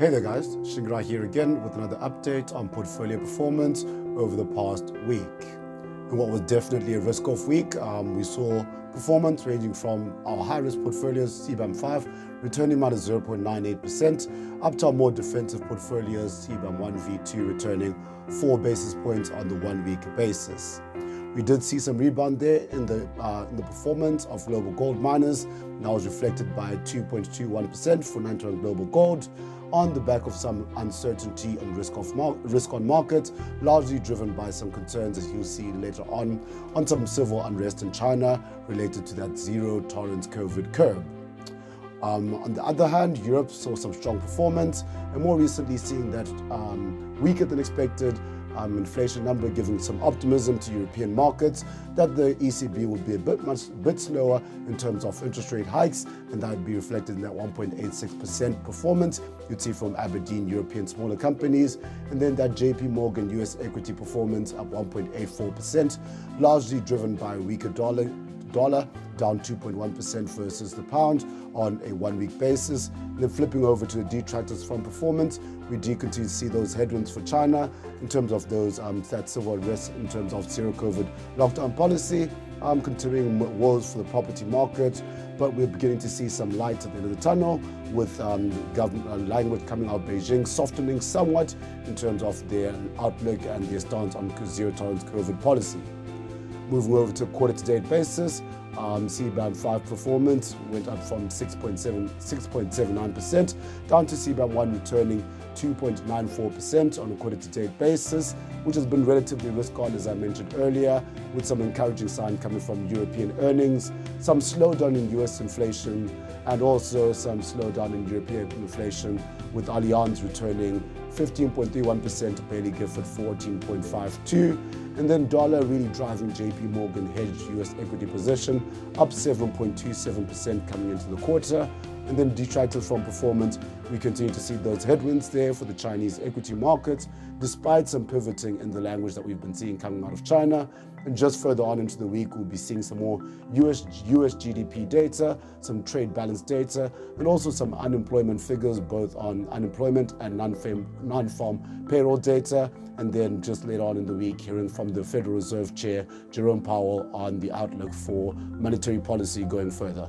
Hey there guys, Shingirai here again with another update on portfolio performance over the past week. In what was definitely a risk-off week, we saw performance ranging from our high-risk portfolios, CBAM 5, returning minus 0.98%, up to our more defensive portfolios, CBAM 1 V2, returning 4 basis points on the 1-week basis. We did see some rebound there in the performance of global gold miners, and that was reflected by 2.21% for 91 global gold, on the back of some uncertainty on risk on market, largely driven by some concerns, as you'll see later on some civil unrest in China related to that zero-tolerance COVID curve. On the other hand, Europe saw some strong performance, and more recently seeing that weaker than expected inflation number, giving some optimism to European markets that the ECB will be a bit slower in terms of interest rate hikes, and that would be reflected in that 1.86% performance you'd see from Aberdeen European smaller companies, and then that JP Morgan US equity performance up 1.84%, largely driven by a weaker dollar down 2.1% versus the pound on a 1-week basis. And then flipping over to the detractors from performance, we do continue to see those headwinds for China in terms of those that civil risk in terms of zero COVID lockdown policy, continuing woes for the property market, but we're beginning to see some light at the end of the tunnel with government language coming out of Beijing softening somewhat in terms of their outlook and their stance on zero tolerance COVID policy. Moving over to a quarter-to-date basis, CBAM 5 performance went up from 6.79% down to CBAM 1 returning 2.94% on a quarter-to-date basis, which has been relatively risk-on, as I mentioned earlier, with some encouraging signs coming from European earnings, some slowdown in US inflation, and also some slowdown in European inflation, with Allianz returning 15.31%, Bailey Gifford 14.52%, and then dollar really driving JP Morgan hedged US equity position up 7.27% coming into the quarter. And then detractors from performance, we continue to see those headwinds there for the Chinese equity markets, despite some pivoting in the language that we've been seeing coming out of China. And just further on into the week, we'll be seeing some more US GDP data, some trade balance data, and also some unemployment figures, both on unemployment and non-farm payroll data. And then just later on in the week, hearing from the Federal Reserve Chair, Jerome Powell, on the outlook for monetary policy going further.